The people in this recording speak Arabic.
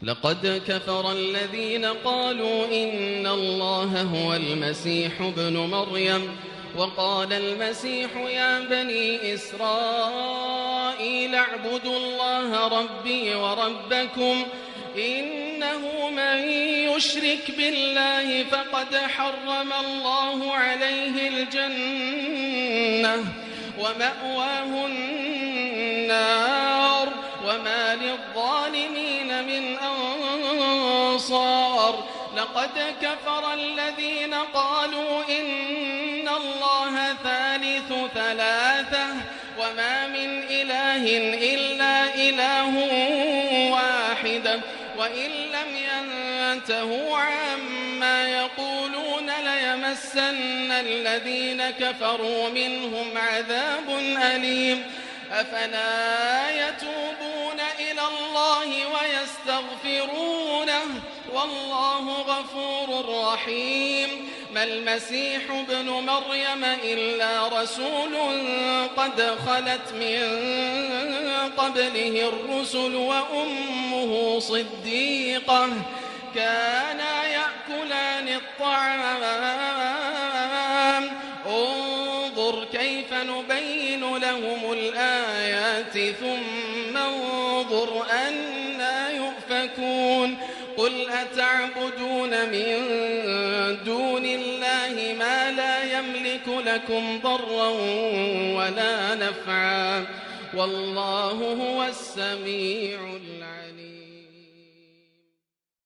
لقد كفر الذين قالوا إن الله هو المسيح ابن مريم وقال المسيح يا بني إسرائيل اعبدوا الله ربي وربكم إنه من يشرك بالله فقد حرم الله عليه الجنة ومأواه النار وما للظالمين من أنصار. لقد كفر الذين قالوا إن الله ثالث ثلاثة وما من إله إلا إله واحد وإن لم ينتهوا عما يقولون ليمسن الذين كفروا منهم عذاب أليم. أفلا يتوبون إلى الله ويستغفرونه والله غفور رحيم. ما المسيح ابن مريم إلا رسول قد خلت من قبله الرسل وأمه صديقة كانا يأكلان الطعام انظر كيف نبين لهم الآيات ثم انظر أنى يؤفكون. قل أتعبدون من دون الله ما لا يملك لكم ضرا ولا نفعا والله هو السميع العليم.